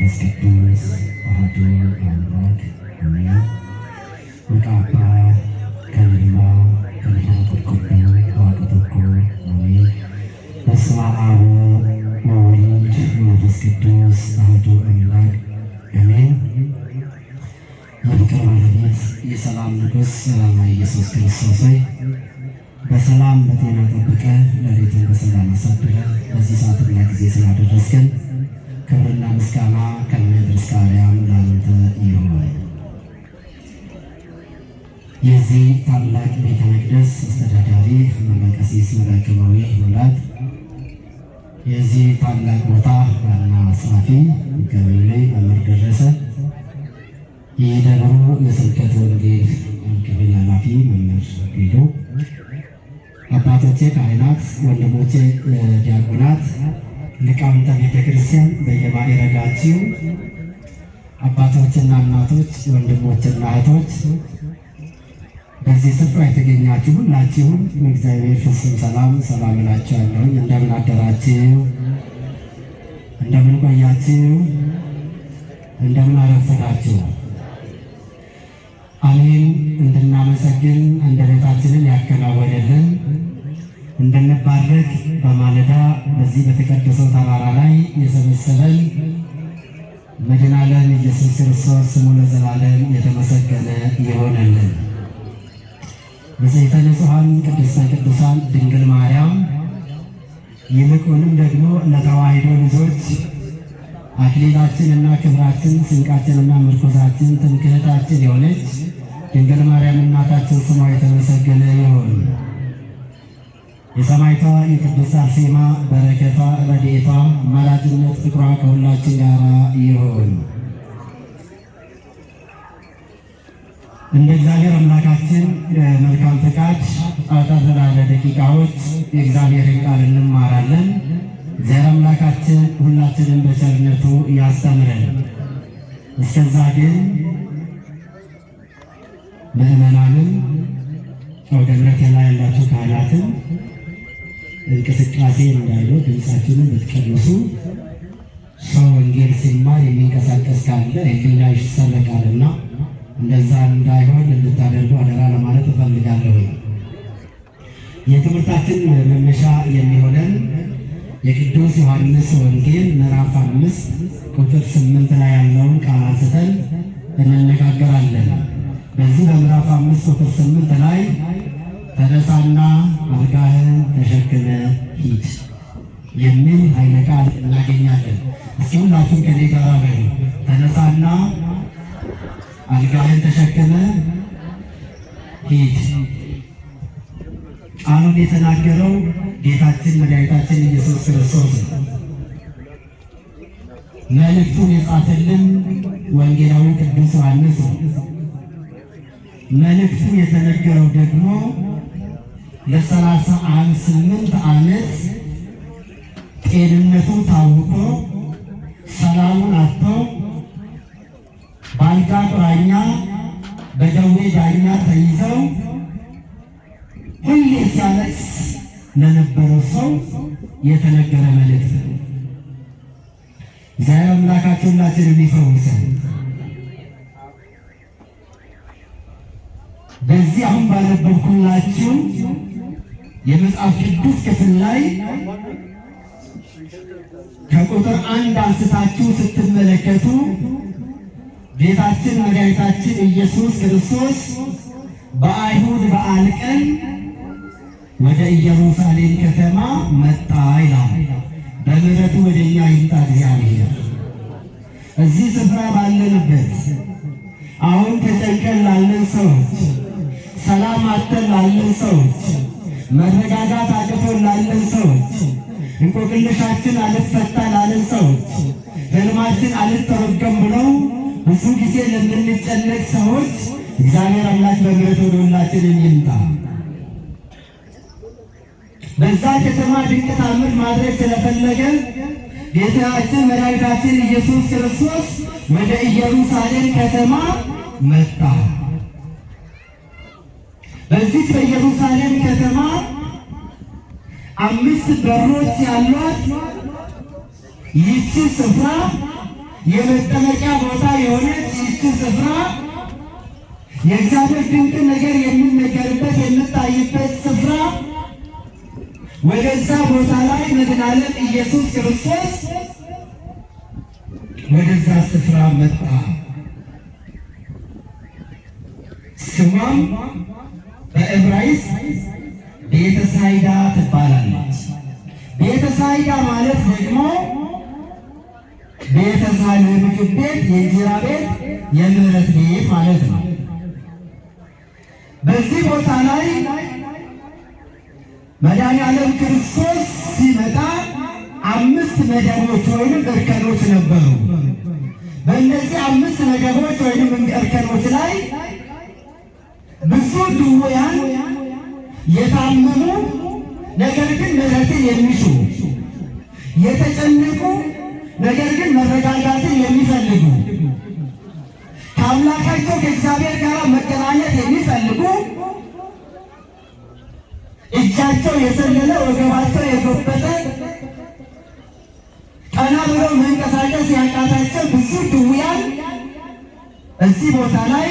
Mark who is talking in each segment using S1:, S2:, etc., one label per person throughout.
S1: መንፈስ ቅዱስ አሐዱ አምላክ አሜን። ወቃባ ከልማ ከልሃትኩ ዋቅትኩ አሜን። በስመ አብ ወወልድ ወመንፈስ ቅዱስ አሐዱ አምላክ አሜን። የፍቅር ባለቤት የሰላም ንጉሥ ሰላም ኢየሱስ ክርስቶስ ሆይ በሰላም በጤና ጠብቀህ ሌሊቱን በሰላም አሳድረህ በዚህ ሰዓትና ጊዜ ስላደረስከን ክብርና ምስጋና ከምድር እስከ አርያም ለአንተ ይሁን። የዚህ ታላቅ ቤተ መቅደስ አስተዳዳሪ መምህር ቀሲስ መላከማዊ ሙላት፣ የዚህ ታላቅ ቦታ ዋና ጸሐፊ ገበሬ መምህር ደረሰ፣ የደብሩ የስብከተ ወንጌል ክፍል ኃላፊ መምህር ሄዶ፣ አባቶቼ ካህናት፣ ወንድሞቼ ዲያቆናት፣ ሊቃውንተ ቤተ ክርስቲያን በየማዕረጋችሁ፣ አባቶችና እናቶች፣ ወንድሞችና እህቶች፣ በዚህ ስፍራ የተገኛችሁ ሁላችሁም በእግዚአብሔር ፍጹም ሰላም ሰላም እላችኋለሁ። እንደምን አደራችሁ? እንደምን ቆያችሁ? እንደምን አረፈዳችሁ? አሜን። እንድናመሰግን አንደበታችንን ያከናወነልን እንድንባረክ በማለዳ በዚህ በተቀደሰው ተራራ ላይ የሰበሰበን መድኃኔዓለም ኢየሱስ ክርስቶስ ስሙ ለዘላለም የተመሰገነ ይሆንልን። ንጽሕተ ንጹሐን ቅድስተ ቅዱሳን ድንግል ማርያም ይልቁንም ደግሞ ለተዋሕዶ ልጆች አክሊላችንና ክብራችን ስንቃችንና ምርኮዛችን ትምክህታችን የሆነች ድንግል ማርያም እናታችን ስሟ የተመሰገነ ይሁን። የሰማዕቷ የቅድስት አርሴማ በረከቷ፣ ረድኤቷ፣ አማላጅነት፣ ፍቅሯ ከሁላችን ጋር ይሁን። እንደ እግዚአብሔር አምላካችን መልካም ፈቃድ አጠር ላለ ደቂቃዎች የእግዚአብሔርን ቃል እንማራለን። እግዚአብሔር አምላካችን ሁላችንን በቸርነቱ ያስተምረን። እስከዛ ግን ምዕመናንም አውደ ምሕረት ላይ ያላችሁ ካህናትን እንቅስቃሴ እንዳይሉ ድምፃችንን ብትቀንሱ፣ ሰው ወንጌል ሲማር የሚንቀሳቀስ ካለ ሕሊና ይሰረቃልና እንደዛ እንዳይሆን እንድታደርጉ አደራ ለማለት እፈልጋለሁ። የትምህርታችን መነሻ የሚሆነን የቅዱስ ዮሐንስ ወንጌል ምዕራፍ 5 ቁጥር 8 ላይ ያለውን ቃል አንስተን እንነጋገራለን። በዚህ በምዕራፍ 5 ቁጥር 8 ላይ ተነሳና አልጋህን ተሸክመ ሂድ የሚል ኃይለ ቃል እናገኛለን። እስኪ ሁላችሁም ከኔ ጋር በሉ። ተነሳና አልጋህን ተሸክመ ሂድ። ቃሉን የተናገረው ጌታችን መድኃኒታችን ኢየሱስ ክርስቶስ ነው። መልእክቱን የጻፈልን ወንጌላዊ ቅዱስ ዮሐንስ ነው። መልእክቱ የተነገረው ደግሞ ለ38 ዓመት ጤንነቱ ታውቆ ሰላሙን አጥቶ በአልጋ ቁራኛ በደዌ ዳኛ ተይዘው ሁሌ ሲያለቅስ ለነበረው ሰው የተነገረ መልእክት ነው። እግዚአብሔር አምላካችን ሁላችንን ይፈውሰን። በዚህ አሁን ባነበብኩላችሁ የመጽሐፍ ቅዱስ ክፍል ላይ ከቁጥር 1 አንስታችሁ ስትመለከቱ ጌታችን መድኃኒታችን ኢየሱስ ክርስቶስ በአይሁድ በዓል ቀን ወደ ኢየሩሳሌም ከተማ መጣ ይላል። በምሕረቱ ወደ እኛ ይምጣ እግዚአብሔር። እዚህ ስፍራ ባለንበት አሁን ተጨንቀን ላለን ሰዎች፣ ሰላም አጥተን ላለን ሰዎች፣ መረጋጋት አቅቶን ላለን ሰዎች፣ እንቆቅልሻችን አልፈታ ላለን ሰዎች፣ ሕልማችን አልተረጎም ብለው ብዙ ጊዜ ለምንጨነቅ ሰዎች እግዚአብሔር አምላክ በምሕረቱ ወደ ሁላችንም ይምጣ። በዛ ከተማ ድንቅ ታምር ማድረግ ስለፈለገ ጌታችን መድኃኒታችን ኢየሱስ ክርስቶስ ወደ ኢየሩሳሌም ከተማ መጣ። በዚህ በኢየሩሳሌም ከተማ 5 በሮች ያሏት ይህች ስፍራ የመጠመቂያ ቦታ የሆነች ይህች ስፍራ የእግዚአብሔር ድንቅ ነገር የሚነገርበት የምታይበት ስፍራ ወደዛ ቦታ ላይ መድኃኔዓለም ኢየሱስ ክርስቶስ ወደዛ ስፍራ መጣ። ስሟም በዕብራይስጥ ቤተሳይዳ ትባላለች። ቤተሳይዳ ማለት ደግሞ ቤተሳይዳ የምግብ ቤት፣ የእንጀራ ቤት፣ የምህረት ቤት ማለት ነው። በዚህ ቦታ ላይ መድኃኔዓለም ክርስቶስ ሲመጣ 5 መደቦች ወይም እርከኖች ነበሩ። በእነዚህ 5 መደቦች ወይም እርከኖች ላይ ብዙ ድውያን የታመሙ ነገር ግን ምሕረትን የሚሹ የተጨነቁ ነገር ግን መረጋጋትን የሚፈልጉ ከአምላካቸው ከእግዚአብሔር ጋር መገናኘት የሚፈልጉ እጃቸው የሰለለ ወገባቸው የጎበጠ ቀና ብለው መንቀሳቀስ ያቃታቸው ብዙ ድውያን እዚህ ቦታ ላይ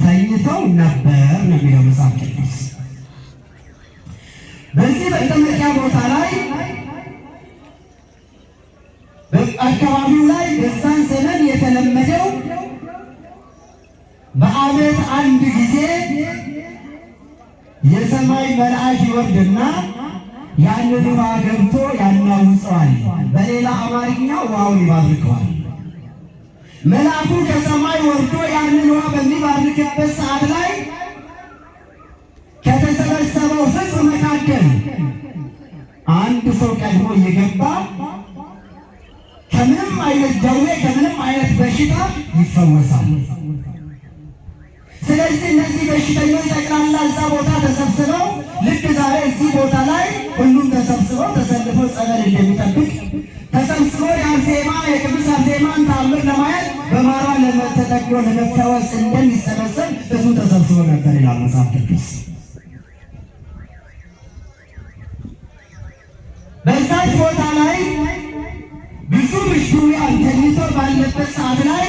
S1: ተኝተው ነበር ነው የሚለው መጽሐፍ ቅዱስ። በዚህ መጠመቂያ ቦታ ላይ በአካባቢው ላይ በዛን ዘመን የተለመደው በዓመት አንድ ጊዜ የሰማይ መልአክ ይወርድና ያንን ውሃ ገብቶ ያናውጸዋል። በሌላ አማርኛ ውሃውን ይባርከዋል። መልአኩ ከሰማይ ወርዶ ያንን ውሃ በሚባርክበት ሰዓት ላይ ከተሰበሰበው ሕዝብ መካከል አንድ ሰው ቀድሞ እየገባ ከምንም አይነት ደዌ ከምንም አይነት በሽታ ይፈወሳል። ስለዚህ እነዚህ በሽተኞች ጠቅላላ እዛ ቦታ ተሰብስበው ልክ ዛሬ እዚህ ቦታ ላይ ሁሉም ተሰብስበው ተሰልፈው ጸበል እንደሚጠብቅ ተሰብስበው የአርሴማ የቅዱስ አርሴማን ተአምር ለማየት በማሯ ተጠቅሎ ለመፈወስ እንደሚሰበሰብ ብዙ ተሰብስበው ነበር ይላል መጽሐፍ ቅዱስ። በዛች ቦታ ላይ ብዙ ድውያን ተኝተው ባለበት ሰዓት ላይ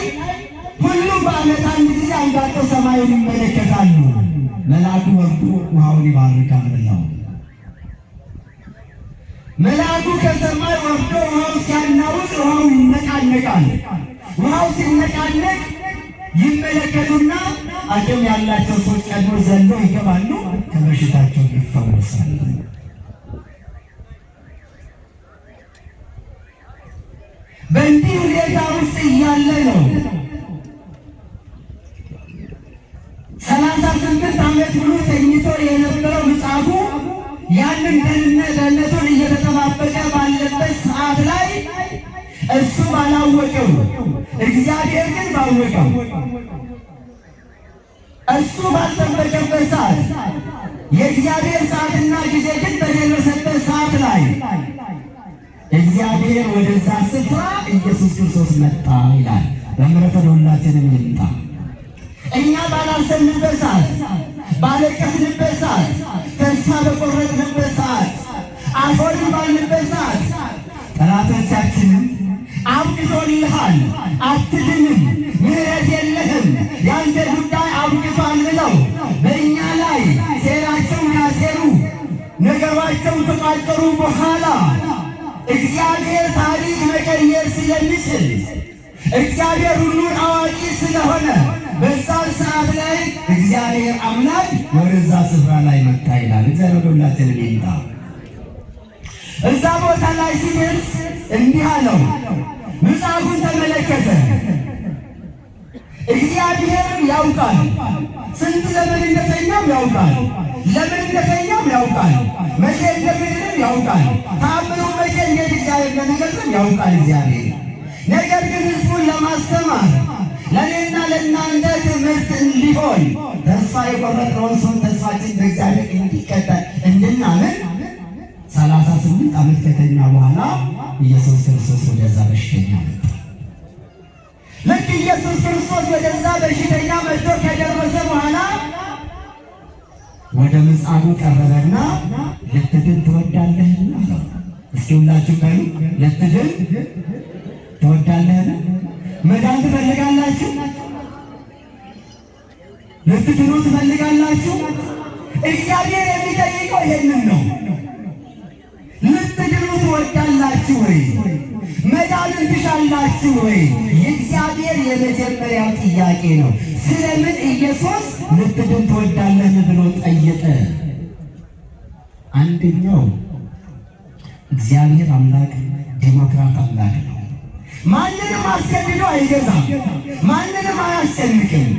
S1: ሁሉም በዓመት አንድ ጊዜ አንጋጠው ሰማዩን ይመለከታሉ። መልአኩ ወርዶ ውሃውን ይባርካል ብለው መልአኩ ከሰማይ ወርዶ ውሃው ሲያናውጥ ውሃው ይነቃነቃል። ውሃው ሲነቃነቅ ይመለከቱና አቅም ያላቸው ሰዎች ቀድሞ ዘለው ይገባሉ፣ ከበሽታቸው ይፈወሳሉ። በእንዲህ ሁኔታ ውስጥ እያለ ነው 38 ዓመት ሙሉ ተኝቶ የነበረው ምጻጉ ያንን ደህንነቱን እየተጠባበቀ ባለበት ሰዓት ላይ እሱ ባላወቀው እግዚአብሔር ግን ባወቀው እሱ ባልጠበቀበት ሰዓት የእግዚአብሔር ሰዓትና ጊዜ ግን በደረሰበት ሰዓት ላይ እግዚአብሔር ወደዛ ስፍራ ኢየሱስ ክርስቶስ መጣ ይላል። በምሕረቱ ሁላችንም ይምጣ። እኛ ባላሰብንበት ሰዓት፣ ባለቀስንበት ሰዓት፣ ተስፋ በቆረጥንበት ሰዓት፣ አፎን ባልንበት ሰዓት ጠላቶቻችንም አብቅቶልሃል፣ አትድንም፣ ምሕረት የለህም፣ ያንተ ጉዳይ አብቅቷል ብለው በእኛ ላይ ሴራቸውን ያሴሩ ነገሯቸውን ከቋጠሩ በኋላ እግዚአብሔር ታሪክ መቀየር ስለሚችል እግዚአብሔር ሁሉን አዋቂ ስለሆነ በዛ ሰዓት ላይ እግዚአብሔር አምላክ ወደዛ ስፍራ ላይ መጣ ይላል። እግዚአብሔር ሁላችንን ይምጣ። እዛ ቦታ ላይ ሲደርስ እንዲህ አለው፣ ምጻጉን ተመለከተ። እግዚአብሔርም ያውቃል፣ ስንት ዘመን እንደተኛም ያውቃል፣ ለምን እንደተኛም ያውቃል፣ መቼ እንደሚድንም ያውቃል፣ ተአምሩ መቼ እንዴት እግዚአብሔር እንደሚገልጽም ያውቃል እግዚአብሔር። ነገር ግን ሕዝቡን ለማስተማር ለእኔና ለእናንተ ትምህርት እንዲሆን ተስፋ የቆረጥነውን ሰው ተስፋችን በእግዚአብሔር እንዲቀጠል እንድናምን 38 ዓመት ከተኛ በኋላ ኢየሱስ ክርስቶስ ወደዛ በሽተኛ መጣ። ልክ ኢየሱስ ክርስቶስ ወደዛ በሽተኛ መጥቶ ከደረሰ በኋላ ወደ ምጻጉ ቀረበና ልትድን ትወዳለህን አለው። እስኪ ሁላችሁ በሉ ልትድን ትወዳለህን? ልትድኑ ትፈልጋላችሁ? እግዚአብሔር የሚጠይቀው ይሄንን ነው። ልትድኑ ትወዳላችሁ ወይ? መዳንን ትሻላችሁ ወይ? የእግዚአብሔር የመጀመሪያው ጥያቄ ነው። ስለምን ኢየሱስ ልትድን ትወዳለህ ብሎ ጠየቀ? አንደኛው እግዚአብሔር አምላክ ዲሞክራት አምላክ ነው። ማንንም አስገድዶ አይገዛም። ማንንም አያስጨንቅም።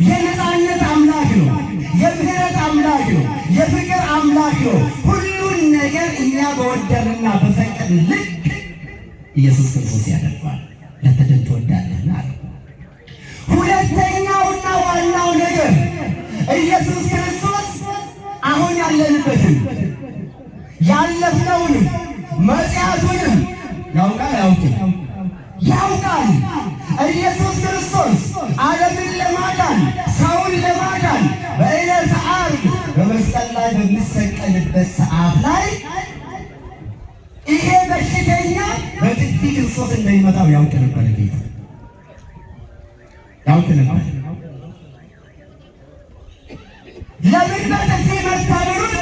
S1: የነፃነት አምላክ ነው። የምህረት አምላክ ነው። የፍቅር አምላክ ነው። ሁሉን ነገር እኛ በወደድንና በፈቀድን ልክ ኢየሱስ ክርስቶስ ያደርጋል። ልትድን ትወዳለህ አለ። ሁለተኛውና ዋናው ነገር ኢየሱስ ክርስቶስ አሁን ያለንበትን ያለፍነውንም መጽያቱንም ያውቃል። ያውቃል። ኢየሱስ ክርስቶስ ዓለምን ለማዳን ሰውን ለማዳን በዕለተ ዓርብ በመስቀል ላይ በሚሰቀልበት ሰዓት ላይ ይሄ በሽተኛ በጥፊ ክርስቶስ እንደሚመታው ያውቅ ነበር። ጌታ ያውቅ ነበር። ለምን በጥፊ መታ ብሉት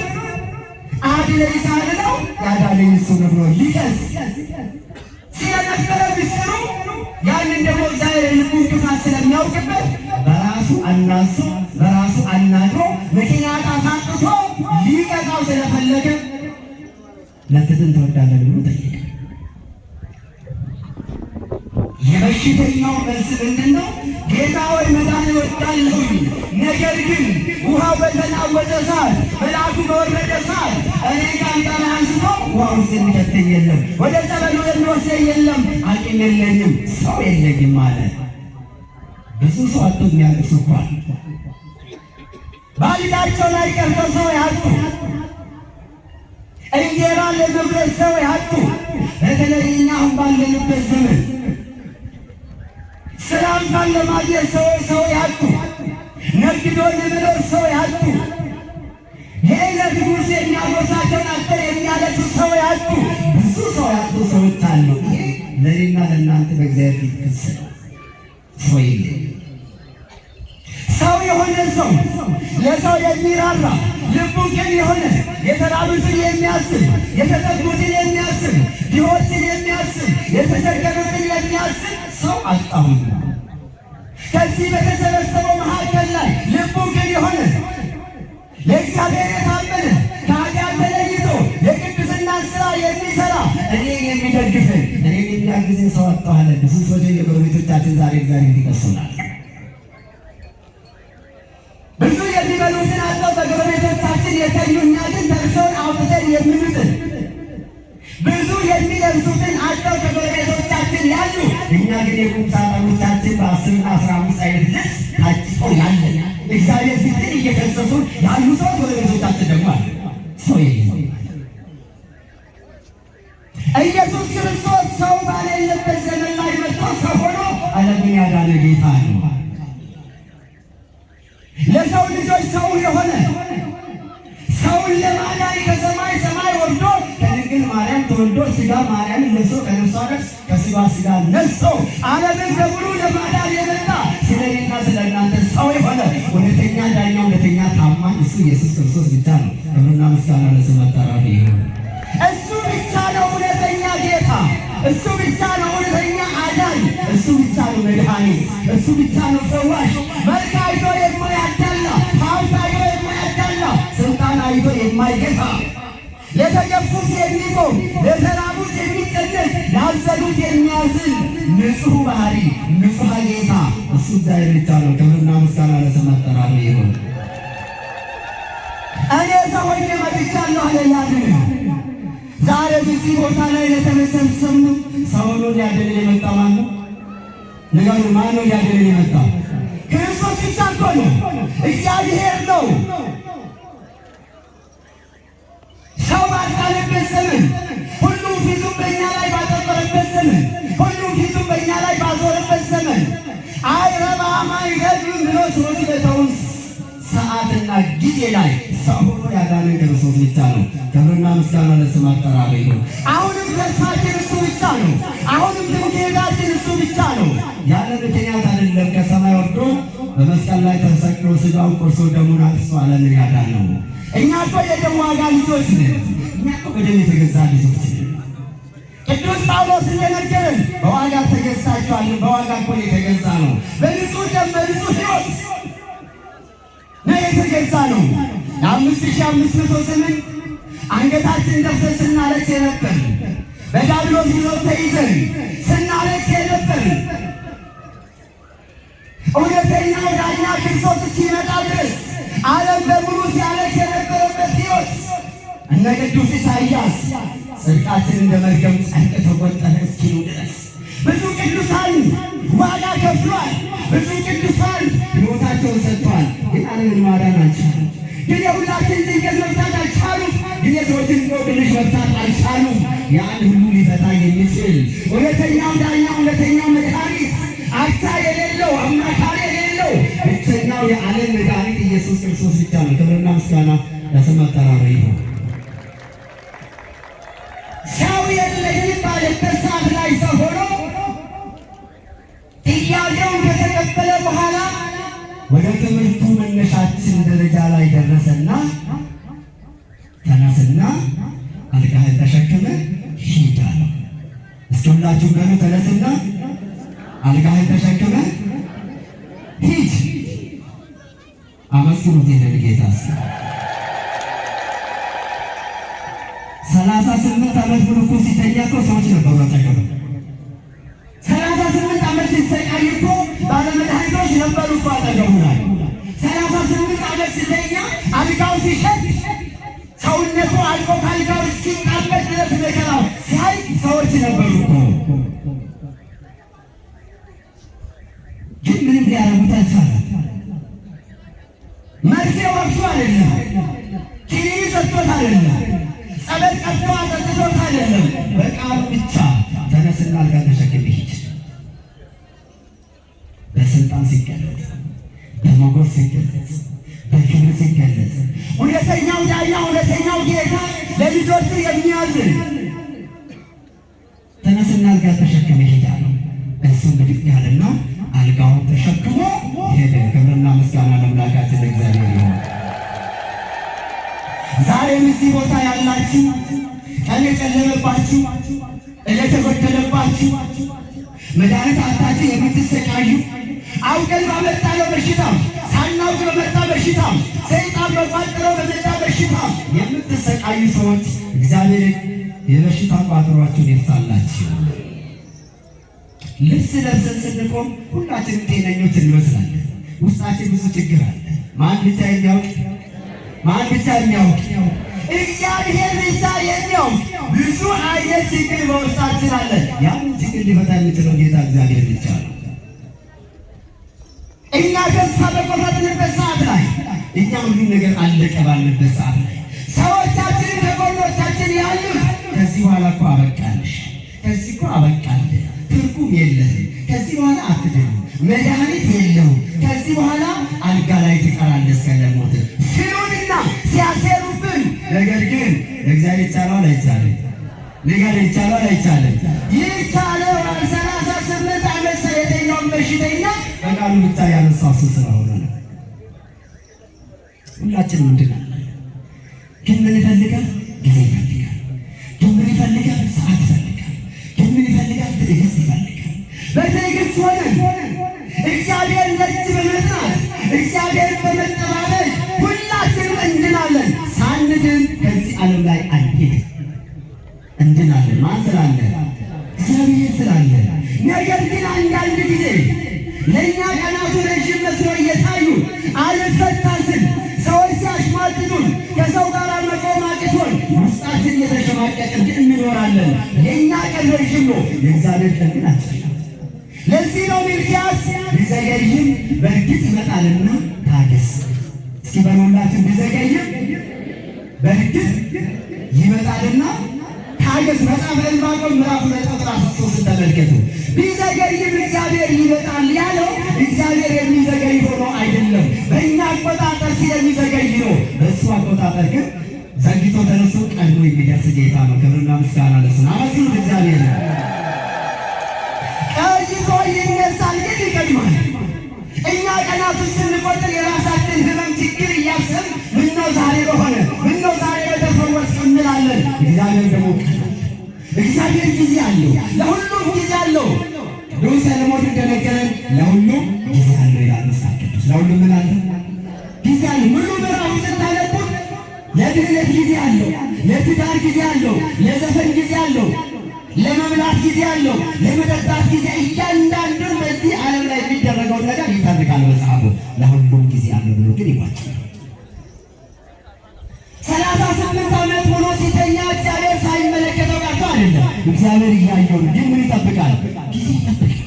S1: አድነኝ ሳልለው ያዳነኝ እሱ ነው ብሎ ሊከስ ስለነበረ ምስሉ ያንን ደግሞ እግዚአብሔር ልቡን ክፋት ስለሚያውቅበት በራሱ አናሶ በራሱ አናግሮ ምክንያት አሳጥቶ ሊቀጣው ስለፈለገ ልትድን ትወዳለህ ብሎ ጠየቀ። የበሽተኛው መልስ ምንድን ነው? ጌታ ሆይ መዳን እወዳለሁኝ፣ ነገር ግን ውሃው በተናወጠ ሰዓት መልአኩ በወረደ ሰዓት እኔ ጋር አንስቶ ውሃ ውስጥ የሚከተኝ የለም፣ ወደ ጸበሉ የሚወስደኝ የለም፣ አቅም የለኝም፣ ሰው የለኝም ማለት። ብዙ ሰው አጥቶ የሚያለቅሱ እኮ አሉ። ባልጋቸው ላይ ቀርተው ሰው ያጡ፣ እንጀራ ለመብላት ሰው ያጡ፣ በተለይ እኛ አሁን ባለንበት ዘመን ሰላምታን ለማግኘት ሰው ያጡ፣ ነግዶ ለመኖር ሰው ያጡ፣ የዕለት ጉርስ የሚያጎርሳቸውን አጥተው የሚያለቅሱ ሰው ያጡ፣ ብዙ ሰው ያጡ ሰዎች አሉ። ይሄ ለእኔና ለእናንተ በእግዚአብሔር ፊት ክስ ነው። ሰው የለም። ሰው የሆነ ሰው ለሰው የሚራራ ልቡ ቅን የሆነ የተራቡትን የሚያስብ የተጠቁትን የሚያስብ ድሆችን የሚያስብ የተቸገሩትን የሚያስብ ሰው አጣሁኝ። ከዚህ በተሰበሰበው መካከል ላይ ልቡ ቅን የሆነ ለእግዚአብሔር የታመነ ከኃጢአት ተለይቶ የቅድስናን ሥራ የሚሠራ እኔን የሚደግፈኝ እኔን የሚያግዘኝ ሰው አጣሁ አለ። ብዙ ሰዎች የጎረቤቶቻችን ዛሬ እግዚአብሔር ይከሱናል። ብዙ የሚበሉትን አጥተው በጎረቤቶቻችን የተኙ እኛ ግን ተርፈውን አውጥተን የምንጥል፣ ብዙ የሚለብሱትን አጥተው ከጎረቤቶቻችን ያሉ እኛ ግን የቁም ሳጥኖቻችን በ10 እና 15 አይነት ልብስ ታጭቀው ያለን እግዚአብሔር ፊት እየከሰሱ ያሉ ሰው ጎረቤቶቻችን ደግሞ አለ። ሰው የለም። ኢየሱስ ክርስቶስ ሰው ባሌለበት ዘመን ላይ መጥቶ ሰው ሆኖ ዓለምን ያዳነ ጌታ ነው። ለሰው ልጆች ሰው የሆነ ሰውን ለማዳን ከሰማይ ሰማይ ወርዶ ከድንግል ማርያም ተወልዶ ሥጋ ማርያም ለብሶ ከነፍሷ ነፍስ ከሥጋዋ ሥጋ ነስቶ ዓለምን በሙሉ ለማዳን የመጣ ስለኔና ስለእናንተ ሰው የሆነ እውነተኛ ዳኛ፣ እውነተኛ ታማኝ እሱ ኢየሱስ ክርስቶስ ብቻ ነው። ክብርና ምስጋና ለስሙ አጠራሩ ይሁን። እሱ ብቻ ነው እውነተኛ ጌታ። እሱ ብቻ ነው እውነተኛ አዳኝ። እሱ ብቻ ነው መድኃኒት። እሱ ብቻ ነው ፈዋሽ። መልክ አይቶ የማያዳላ፣ ሀብት አይቶ የማያዳላ፣ ስልጣን አይቶ የማይገታ፣ ለተገፉት የሚቆም፣ ለተራቡት የሚጨነቅ፣ ላዘኑት የሚያዝን ንጹሕ ባህሪ፣ ንጹሕ ጌታ እሱ እግዚአብሔር ብቻ ነው። ክብርና ምስጋና ለስሙ አጠራሩ ይሁን። እኔ ሰው ሆኜ መጥቻለሁ አለ ያድን። ዛሬ በዚህ ቦታ ላይ ለተሰበሰብነው ሰው ነው ሊያድነን የመጣ ማን ነው? ንገሩ፣ ማን ነው ሊያድነን የመጣ? ክርስቶስ ብቻ እኮ ነው። እግዚአብሔር ነው። ሰው ባጣለበት ዘመን፣ ሁሉም ፊቱን በእኛ ላይ ባጠቆረበት ዘመን፣ ሁሉም ፊቱን በእኛ ላይ ባዞረበት ዘመን አይረባም አይገድም ብሎ ሰዎች በተውን ሰዓትና ጊዜ ላይ ሰው ሆኖ ያዳነን ክርስቶስ ብቻ ነው። ክብርና ምስጋና ለስሙ አጠራሩ ይሁን። አሁንም ተስፋችን እሱ ብቻ ነው። አሁንም ትምክህታችን እሱ ብቻ ነው። ያለ ምክንያት አይደለም። ከሰማይ ወርዶ በመስቀል በመስቀል ላይ ተሰቅሎ ሥጋውን ቆርሶ ደሙን አፍስሶ ዓለምን ያዳነው። እኛ እኮ የደም ዋጋ ልጆች ነን። እኛ እኮ በደም የተገዛ ልጆች ነን። ቅዱስ ጳውሎስ እንደነገረን በዋጋ ተገዝታችኋል። በዋጋ እኮ የተገዛ ነው። በንጹሕ ደም በንጹሕ ሕይወት ነው የተገዛ ነው። ለ5500 ዘመን አንገታችን ደፍተን ስናለቅስ የነበርን በዲያብሎስ ይዞት ተይዘን ስናለቅስ የነበርን እውነተኛው ዳኛ ክርስቶስ እስኪመጣ ድረስ ዓለም በሙሉ ሲያለቅስ የነበረበት ሕይወት እነ ቅዱስ ኢሳይያስ ጽድቃችን እንደ መርገም ጨርቅ ተቆጠረ እስኪሉ ድረስ ብዙ ቅዱሳን ዋጋ ከፍሏል። ብዙ ቅዱሳን ሕይወታቸውን ሰጥተዋል። ግን ዓለምን ማዳን አልቻሉም። ግን የሁላችን ጭንቀት መፍታት አልቻሉም። ግን የሰዎችን እንቆቅልሽ መፍታት አልቻሉም። ያን ሁሉ ሊፈታ የሚችል እውነተኛው ዳኛ እውነተኛው መድኃኒት አቻ የሌለው አማካሪ የሌለው ብቸኛው የዓለም መድኃኒት ኢየሱስ ክርስቶስ ብቻ ነው። ክብርና ምስጋና ለስሙ አጠራሩ ይሁን። ሰው የለኝም ባለበት ሰዓት ላይ ሰው ሆኖ ጥያቄውን ከተቀበለ በኋላ ወደ ትምህርቱ መነሻችን ደረጃ ላይ ደረሰና ተነስና አልጋህን ተሸክመ ሂድ አለው። እስኪ ሁላችሁ ገኑ ተነስና አልጋህን ተሸክመ ሂድ። አመስግኑት ይሄን ጌታ። 38 ዓመት ሙሉ እኮ ሲተኛ እኮ ሰዎች ነበሩ አጠገቡ። 38 ዓመት ሲሰቃይ እኮ ባለመድኃኒቶች ነበሩ እኮ አጠገቡ ላይ። 38 ዓመት ሲተኛ አልጋው ሲሸት ሰውነቱ አልቆ ካልጋው እስኪጣበቅ ድረስ መከራው ሲያይ ሰዎች ነበሩ እኮ። ግን ምንም ሊያረጉት አልቻለም። መርፌ ወቅቱ አይደለም፣ ኪኒኒ ሰጥቶት አይደለም፣ ጸበል ቀጥቶ አጠጥቶት አይደለም። በቃሉ ብቻ ተነስና አልጋ ተሸክመ ሂድ። በስልጣን ሲገለጽ፣ በሞገስ ሲገለጽ፣ በክብር ሲገለጽ እውነተኛው ዳኛ እውነተኛው ጌታ ለልጆቹ የሚያዝን ተነስና አልጋ ተሸክመ ሂድ አለው። እሱም ብድግ ያለና አልጋውን ተሸክሞ ሄደ። ክብርና ምስጋና ለአምላካችን ለእግዚአብሔር ይሁን። ዛሬም እዚህ ቦታ ያላችሁ ቀን የጨለመባችሁ ዕለት የጎደለባችሁ መድኃኒት አጥታችሁ የምትሰቃዩ አውቀን ባመጣነው በሽታ ሳናውቅ በመጣ በሽታ ሰይጣን በቋጠረው በመጣ በሽታ የምትሰቃዩ ሰዎች እግዚአብሔር የበሽታ ቋጠሯችሁን ይፍታላችሁ። ልብስ ለብሰን ስንቆም ሁላችንም ጤነኞች እንመስላለን። ውስጣችን ብዙ ችግር አለ። ማን ብቻ የሚያውቅ? ማን ብቻ የሚያውቅ? እግዚአብሔር ብቻ የሚያውቅ ብዙ አይነት ችግር በውስጣችን አለ። ያን ችግር ሊፈታ የሚችለው ጌታ እግዚአብሔር ብቻ ነው። እኛ ተስፋ በቆረጥንበት ሰዓት ላይ እኛ ሁሉ ነገር አለቀ ባልንበት ሰዓት ላይ ሰዎቻችን ከጎኖቻችን ያሉት ከዚህ በኋላ እኮ አበቃልሽ፣ ከዚህ እኮ አበቃልህ፣ ትርጉም የለህም፣ ከዚህ በኋላ አትድንም፣ መድኃኒት የለውም፣ ከዚህ በኋላ አልጋ ላይ ትቀራለህ እስከ ሞት ሲሉንና ሲያሴሩብን፣ ነገር ግን እግዚአብሔር ይቻለዋል አይቻልም? ነገር ይቻለዋል አይቻልም? ይቻለዋል። 38 ዓመት የተኛውን በሽተኛ በቃሉ ብቻ ያነሳው እሱ ስለሆነ ነው። ሁላችንም እንድናለን። ግን ምን ይፈልጋል? ጊዜ ይፈልጋል። ግን ምን ይፈልጋል? ሰዓት ይፈልጋል። ግን ምን ይፈልጋል? ትዕግስት ይፈልጋል። በትዕግስት ሆነን እግዚአብሔር ነጭ በመጥራት እግዚአብሔር በመጠባበቅ ሁላችንም እንድናለን። ሳንድን ከዚህ ዓለም ላይ አንሄድም። እንድናለን። ማን ስላለ? እግዚአብሔር ስላለ። ነገር ግን አንዳንድ ጊዜ ለእኛ ቀናቱ ረዥም መስለው እየታዩ አልፈታ ስል ሰዎች ሲያሽማጥጡን ከሰው ጋር መቆም አቅቶን ውስጣችን እየተሸማቀቅን ግን እንኖራለን። የእኛ ቀን ረዥም ነው፣ የእግዚአብሔር ቀን ግን አጭር። ለዚህ ነው ሚልክያስ ቢዘገይም በእርግጥ ይመጣልና ታገስ። እስኪ በሁላችን ቢዘገይም በእርግጥ ይመጣልና ታገስ። መጽሐፈ ዕንባቆም ምዕራፍ 2 ቁጥር 13 ተመልከቱ። ቢዘገይም እግዚአብሔር ይመጣል ያለው እግዚአብሔር የሚዘገይ ሆኖ አይደለም። በእኛ አቆጣጠር ስለሚዘገይ ነው። በእሱ አቆጣጠር ግን ዘግይቶ ተነስቶ ቀድሞ የሚደርስ ጌታ ነው። ክብርና ምስጋና ለእሱ ነው። አመስግኑት እግዚአብሔር ነው። ቀድሞ ይነሳል ግን ይቀድማል። እኛ ቀናቱ ስንቆጥር የራሳችን ህመም ችግር እያሰብን ምነው ዛሬ በሆነ ምነው ዛሬ በተፈወስኩ እንላለን። እግዚአብሔር ደግሞ እግዚአብሔር ጊዜ አለው፣ ለሁሉም ጊዜ አለው። ቅዱስ ሰለሞን እንደነገረን ለሁሉም ጊዜ አለው ይላል መጽሐፍ ቅዱስ። ለሁሉም ምን አለ? ጊዜ አለው። ሙሉ ምዕራፉ ስታነቡት ለድህነት ጊዜ አለው፣ ለትዳር ጊዜ አለው፣ ለዘፈን ጊዜ አለው፣ ለመብላት ጊዜ አለው፣ ለመጠጣት ጊዜ። እያንዳንዱን በዚህ ዓለም ላይ የሚደረገውን ነገር ይተርካል መጽሐፉ። ለሁሉም ጊዜ አለው ብሎ ግን ይቋጫል። 38 ዓመት ሆኖ ሲተኛ እግዚአብሔር ሳይመለከተው ቀርቶ አይደለም። እግዚአብሔር እያየው ነው። ግን ምን ይጠብቃል? ጊዜ ይጠብቃል፣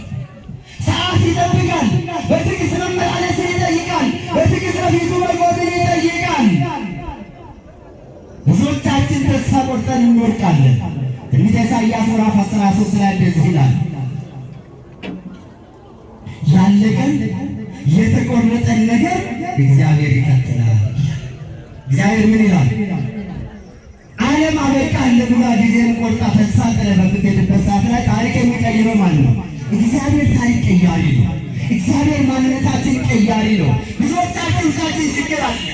S1: ሰዓት ይጠብቃል። በትዕግስት መመላለስን ይጠይቃል። በትዕግስት በፊቱ መቆምን ይጠይቃል። ብዙዎቻችን ተስፋ ቆርጠን እንወድቃለን። ትንቢተ ኢሳይያስ ምዕራፍ 13 ላይ እንደዚህ ይላል፣ ያለቀን የተቆረጠን ነገር እግዚአብሔር ይቀጥላል። እግዚአብሔር ምን ይላል? ዓለም አበቃለሁ ብላ ጊዜን ቆርጣ ተስፋ ጥለህ በምትሄድበት ሰዓት ላይ ታሪክ የሚቀይረው ማን ነው? እግዚአብሔር ታሪክ ቀያሪ ነው። እግዚአብሔር ማንነታችን ቀያሪ ነው። ብዙዎቻችን ውስጣችን ችግር አለ።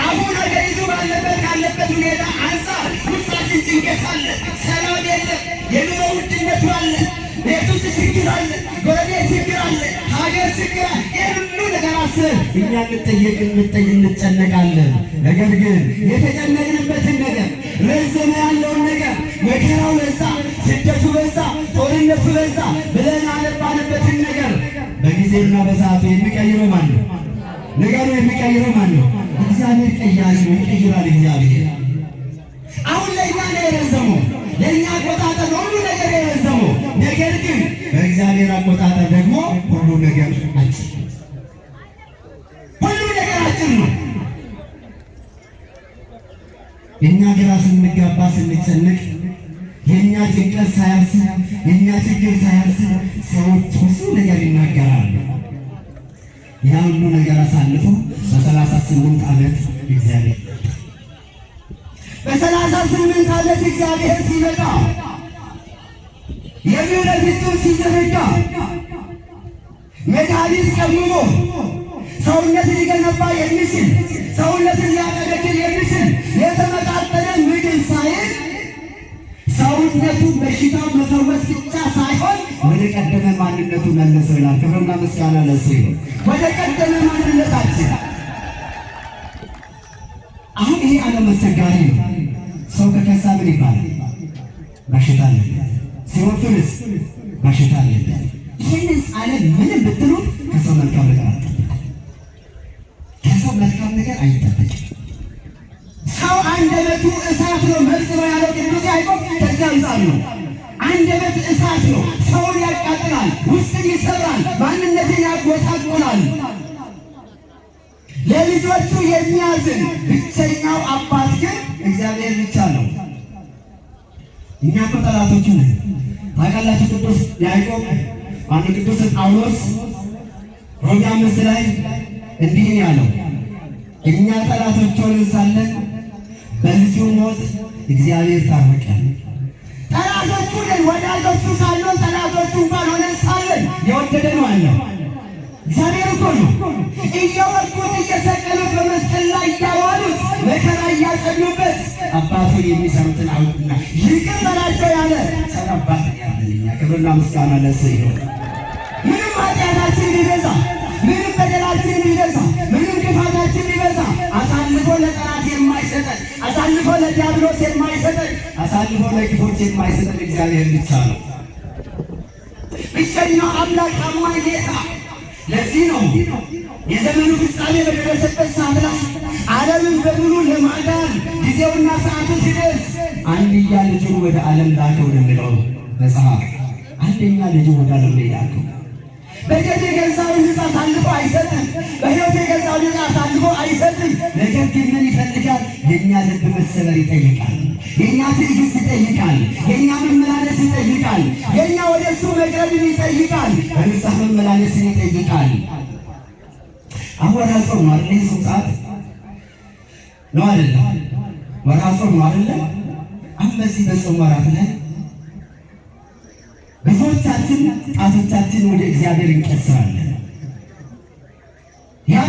S1: አሁን ሀገሪቱ ባለበት ካለበት ሁኔታ አንጻር ውስጣችን ጭንቀት አለ፣ ሰላም የለም፣ የኑሮ ውድነቱ አለ፣ ቤት ውስጥ ችግር አለ፣ ጎረቤት ችግር አለ፣ ሀገር ችግር አለ። የሁሉ ነገር አስብ እኛ እንጨነቃለን። ነገር ግን የተጨነቅንበትን ነገር ረዘመ ያለውን ነገር መከራው በዛ፣ ስደቱ በዛ፣ ጦርነቱ በዛ ብለን አለባንበትን ነገር በጊዜና በሰዓቱ የሚቀይረው ማን ነው? ነገሩ የሚቀይረው ማን ነው? እግዚአብሔር ቀያሪ ነው። ይቀይራል እግዚአብሔር። አሁን ለእኛ ነው የረዘመው፣ ለእኛ አቆጣጠር ሁሉ ነገር የረዘመው። ነገር ግን በእግዚአብሔር አቆጣጠር ደግሞ ሁሉ ነገር አጭር፣ ሁሉ ነገር አጭር ነው። የእኛ ግራ ስንጋባ ስንጨነቅ የእኛ ጭንቀት ሳያንስ የእኛ ችግር ሳያንስ ሰዎች ብዙ ነገር ይናገራሉ። ያ ሁሉ ነገር አሳልፎ በ38 ዓመት እግዚአብሔር በ38 ዓመት እግዚአብሔር ሲመጣ የምህረት እጁን ሲዘረጋ መድኃኒት ቀምሞ ሰውነትን ሊገነባ የሚችል ሰውነትን ሊያጠነክር የሚችል የተመጣጠነ ምግብ ሳይል ሰውነቱ በሽታው መፈወስ ብቻ ሳይሆን ወደ ቀደመ ማንነቱ መለሰው ይላል። ክብርና ምስጋና ለእሱ ይሁን። ወደ ቀደመ ማንነታችን። አሁን ይሄ ዓለም አስቸጋሪ ነው። ሰው ከከሳ ምን ይባላል? በሽታ አለበት። ሲወፍርስ በሽታ አለበት። ይህንን ዓለም ምንም ብትሉት ከሰው መልካም ነገር አትጠብቁ። ከሰው መልካም ነገር አይጠበቅም። ሰው አንደበቱ እሳት ነው መርዝ ነው ያለው ቅዱስ ያዕቆብ ከዚያ አንጻር ነው። አንደበት እሳት ነው፣ ሰውን ያቃጥላል፣ ውስጥን ይሰብራል፣ ማንነትን ያጎሳቁላል። ለልጆቹ የሚያዝን ብቸኛው አባት ግን እግዚአብሔር ብቻ ነው። እኛ እኮ ጠላቶቹ ነን ታውቃላችሁ። ቅዱስ ያዕቆብ ቅዱስ ጳውሎስ ሮሜ 5 ላይ እንዲህ ያለው እኛ ጠላቶች ሆነን ሳለን በልጁ ሞት እግዚአብሔር ታረቀን። ጠላቶቹ ነን፣ ወዳጆቹ ሳለን ጠላቶቹ እንኳን ሆነን ሳለን የወደደን አለ እግዚአብሔር እኮ ነው። እየወጉት እየሰቀሉት በመስቀል ላይ እያዋሉት መከራ እያጸኑበት አባቱ የሚሰሩትን አውቁና ይቅር በላቸው ያለ ሰው አባት ያለኛ። ክብርና ምስጋና ለእሱ ይሁን። ምንም ኃጢአታችን ቢበዛ፣ ምንም በደላችን ቢበዛ፣ ምንም ክፋታችን ቢበዛ አሳልፎ ለጠላት የማይሰጠን፣ አሳልፎ ለዲያብሎስ የማይሰጠን፣ አሳልፎ ለክፎች የማይሰጠን እግዚአብሔር ብቻ ነው። ብቸኛው አምላክ ታማኝ ጌታ። ለዚህ ነው የዘመኑ ፍጻሜ በደረሰበት ሰዓት ላይ ዓለምን በሙሉ ለማዳን ጊዜውና ሰዓቱ ሲደርስ አንድያ ልጁን ወደ ዓለም ላከው የሚለው መጽሐፍ። አንደኛ ልጁ ወደ ዓለም ላይ ላከው። በደም የገዛውን ልጅ አሳልፎ አይሰጥም። በሕይወት የገዛውን ልጅ አሳልፎ አይሰጥም። ነገር ግን ምን ይፈልጋል? የእኛ ልብ መሰበር ይጠይቃል። የእኛ ትዕግስት ይጠይቃል። የእኛ መመላለስ ይጠይቃል። የእኛ ወደ እሱ መቅረብን ይጠይቃል። በንስሐ መመላለስን ይጠይቃል። አሁን ወርሃ ጾም ነው አይደል? ይህ ሰዓት ነው አይደለም? ወርሃ ጾም ነው አይደለም? አሁን በዚህ በጾም ወራት ላይ ብዙዎቻችን ጣቶቻችን ወደ እግዚአብሔር እንቀስራለን።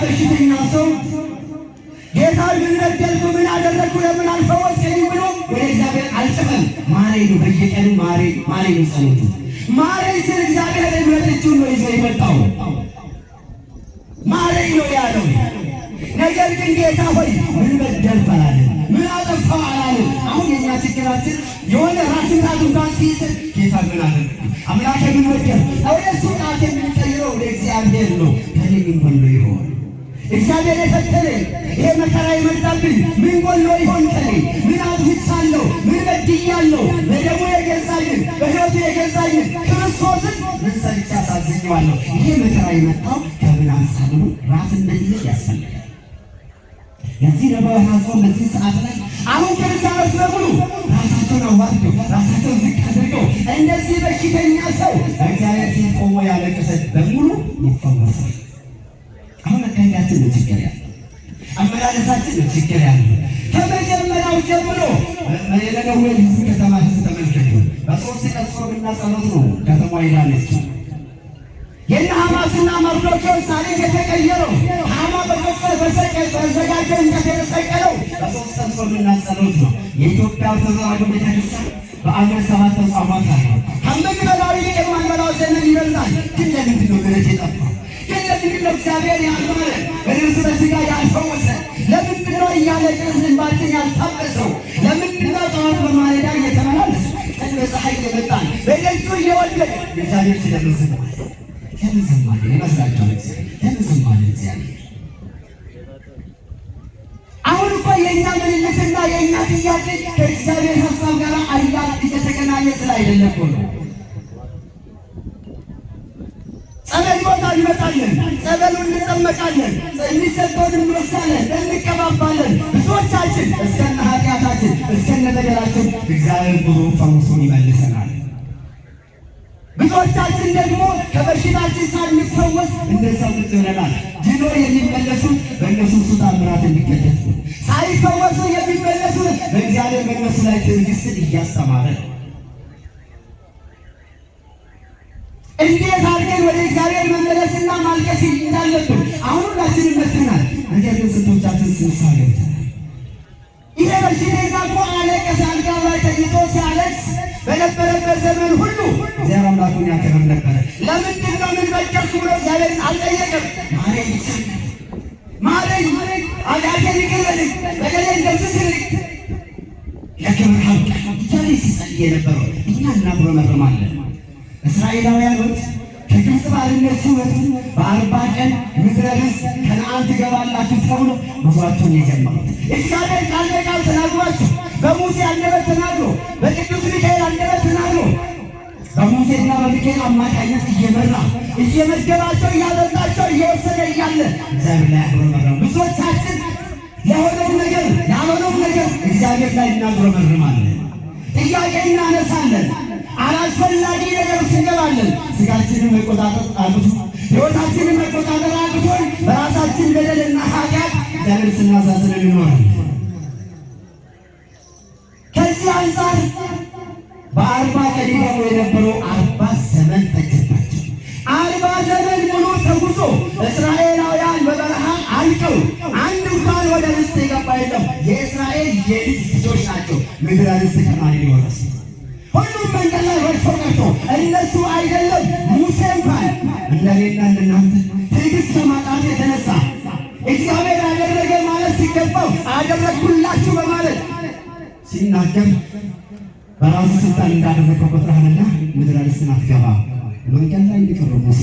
S1: በሽተኛ ሰው ጌታ ምን በደልኩ ምን አደረግኩ ለምን አልፈወስከኝም ብሎ ወደ እግዚአብሔር አልጮኸም። ማረኝ ነው በየቀኑ ማረኝ ነው ጸሎቱ። ማረኝ ስለ እግዚአብሔር ምሕረት እጁን ነው ይዞ የመጣው ማረኝ ነው ያለው። ነገር ግን ጌታ ሆይ ምን በደልኩ አላለም፣ ምን አጠፋሁ አላለም። አሁን የኛ ችግራችን የሆነ ራስን እንኳን ሲይዝ ጌታ ምን አደረግኩ አምላኬ ምን በደልኩ እሱ ጣት የሚቀይረው ለእግዚአብሔር ነው። ከኔ ምን ጎሎ ይሆን እግዚአብሔር የፈጠረኝ ይሄ መከራ የመጣብኝ ምን ጎሎ ይሆን ከኔ ምን አጥፍቻለሁ ምን በድያለሁ? በደሙ የገዛኝን በሕይወቱ የገዛኝን ክርስቶስን ምን ሰርቼ አሳዝኜዋለሁ? ይሄ መከራ የመጣው ከምን አንጻር ነው? ራስን መግለጽ ያስፈልጋል። ለዚህ ነው በሐሳብ በዚህ ሰዓት ላይ አሁን ክርስቲያኖች በሙሉ ራሳቸውን አዋርደው ራሳቸውን ዝቅ አድርገው እንደዚህ በሽተኛ ሰው እግዚአብሔር ፊት ቆሞ ያለቀሰ በሙሉ ይፈወሳል። አሁን አካሄዳችን ነው ችግር ያለው፣ አመላለሳችን ነው ችግር ያለው። ከመጀመሪያው ጀምሮ የነገው ህዝብ ከተማ ህዝብ ተመልከቱ። በሶስት ቀን ጾምና ጸሎት ነው ከተማ ይላለች። የእነ ሐማስና መርዶክዮስ ታሪክ የተቀየረው ሐማ በዘጋጀው እንጨት የተሰቀለው በሶስት ቀን ጾምና ጸሎት ነው። የኢትዮጵያ ኦርቶዶክስ ተዋሕዶ ቤተክርስቲያን በዓመት 7 አጽዋማት አለ። ከምንበላው ይልቅ የማንበላው ዘመን ይበልጣል። ግን ለምንድን ነው ምሕረት የጠፋው? ግን ለምንድን ነው እግዚአብሔር ያልማረ በነፍስ በሥጋ ያልፈወሰ? ለምንድን ነው እያለቀስን እንባችን ያልታበሰው? ለምንድን ነው ጠዋት በማለዳ እየተመላለስ ቀን በፀሐይ እየመጣን በደጁ እየወደቅ እግዚአብሔር ስለምዝም ለምን ዝም አለ ይመስላችኋል? ለምን ዝም አለ እግዚአብሔር? አሁን እኮ የእኛ ምልልስና የእኛ ጥያቄ ከእግዚአብሔር ሀሳብ ጋር እየተገናኘ ስለ አይደለም እኮ ነው። ጸበል ቦታ እንመጣለን፣ ጸበሉን እንጠመቃለን፣ የሚሰጠውን እንወስዳለን፣ እንቀባባለን። ብዙዎቻችን እስከነ ኃጢአታችን እስከነ በደላችን እግዚአብሔር ብሎ ፈውሶን ይመልሰናል። ብዙዎቻችን ደግሞ ከበሽታችን ሳንፈወስ እንደዛው ቁጭ ብለናል። ድኖ የሚመለሱት በእነሱ ተአምራት እንዲገለጥ ነው። ሳይፈወሱ የሚመለሱት በእግዚአብሔር በእነሱ ላይ ትዕግስትን እያስተማረ ነው። እንዴት አድርገን ወደ እግዚአብሔር መመለስና ማልቀስ እንዳለብን አሁን ሁላችንም መጥተናል። ነገር ግን ስንቶቻችን ስንሳ ገብተናል። ይሄ በሽተኛ እኮ አለቀሰ። አልጋ ላይ ተኝቶ ሲያለቅስ በነበረበት ዘመን ሁሉ እግዚአብሔር አምላኩን ያከብር ነበረ። ለምንድን ነው ምን በደልኩ ብሎ እግዚአብሔርን አልጠየቅም። ማረኝ ኃጢአቴን ይቅር በለኝ በደሌን ደምስስልኝ ለክብር አብቃኝ እያለ ሲጸልይ የነበረው እኛ እናጉረመርማለን። እስራኤላውያኖች ከግብፅ ባርነት ሲወጡ በ40 ቀን ምድረ ርስት ከነዓን ትገባላችሁ ተብሎ ጉዟቸውን የጀመሩት እግዚአብሔር ቃል በቃል ተናግሯቸው በሙሴ አንደበት ተናግሮ በቅዱስ ሚካኤል አንደበት ተናግሮ በሙሴና በሚካኤል አማካኝነት እየመራ እየመገባቸው እያጠጣቸው እየወሰደ እያለ እግዚአብሔር ላይ አጉረመረሙ። ብዙዎቻችን የሆነው ነገር ያልሆነው ነገር እግዚአብሔር ላይ እናጉረመርማለን፣ ጥያቄ እናነሳለን፣ አላስፈላጊ ነገር እንገባለን። ስጋችንን መቆጣጠር አቅቶ ሕይወታችንን መቆጣጠር አቅቶን በራሳችን በደልና ኃጢአት እግዚአብሔር ስናሳዝን እንኖራለን። ከዚህ አንጻር በ40 ቀን ይገቡ የነበረው 40 ዘመን ፈጀባቸው። 40 ዘመን ሙሉ ተጉዞ እስራኤላውያን በበረሃ አልቀው አንድ እንኳን ወደ ርስት የገባ የለም። የእስራኤል የልጅ ልጆች ናቸው ምድረ ርስት ከነዓን የወረሱ። ሁሉም መንገድ ላይ ወድቆ ቀርቶ እነሱ አይደለም ሙሴ እንኳን እንደኔና እንደናንተ ትዕግስት ከማጣት የተነሳ እግዚአብሔር አደረገ ማለት ሲገባው አደረግኩላችሁ በማለት ሲናገር በራሱ ስልጣን እንዳደረገው ቆጥረሃልና ምድረ ርስትን አትገባም። መንገድ ላይ የቀረው ሙሴ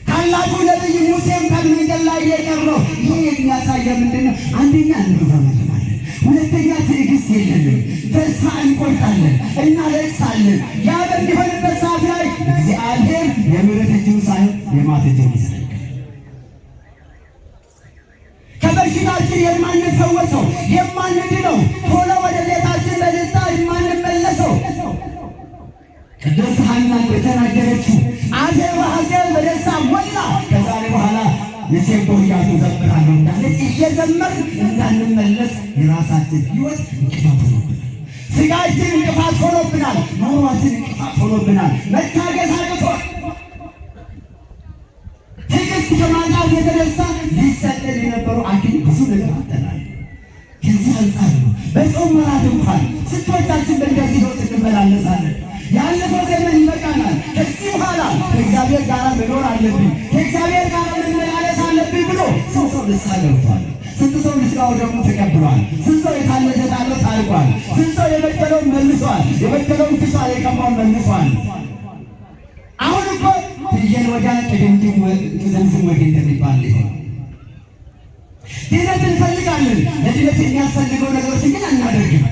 S1: ታላቁ ነቢይ ሙሴ እንኳን መንገድ ላይ የቀረው ይህ የሚያሳየው ምንድን ነው? አንደኛ እንጉረመርማለን፣ ሁለተኛ ትዕግስት የለንም፣ ተስፋ እንቆርጣለን፣ እናለቅሳለን። ያ በሚሆንበት ሰዓት ላይ እግዚአብሔር የምሕረት እጁን ሳይሆን የመዓት እጁን ይዘረጋል። ከበሽታችን የማንፈወሰው የማንድነው ቶሎ ወደ ቤታችን በደስታ የማንመለሰው ቅድስት ሐና የተናገረችው አፌ በሐዘን በደስታ ሞላ ከዛሬ በኋላ የሴቶች ያቱ ዘምራለሁ እንዳለች እየዘመርን እንዳንመለስ የራሳችን ሕይወት እንቅፋት ሆኖብናል። ስጋችን እንቅፋት ሆኖብናል። ኑሯችን እንቅፋት ሆኖብናል። መታገስ አቅቶን ትዕግስት ከማጣት ብዛት የተነሳ ሊሰደድ የነበሩ አክሊል ብዙ ነገር አጥተናል። ከዚህ አንጻር ነው በጾም ወራት እንኳን ስንቶቻችን በእንደዚህ ሕይወት እንመላለሳለን። ያለፈው ዘመን ይበቃናል። ከዚህ በኋላ ከእግዚአብሔር ጋር መኖር አለብኝ፣ ከእግዚአብሔር ጋር መመላለስ አለብኝ ብሎ ሰው ንስሐ ገብቷል። ስንት ሰው ንስሐው ደግሞ ተቀብሏል። ስንት ሰው የታለለ ጣለው ታርቋል። ስንት ሰው የበደለውን መልሷል። የበደለውን ክሷል፣ የቀማውን መልሷል። አሁን እኮ ፍየል ወዲያ ቅድምድም ቅድምድም ወዲህ እንደሚባል ሊሆን ድነት እንፈልጋለን። ለድነት የሚያስፈልገው ነገሮችን ግን አናደርግም።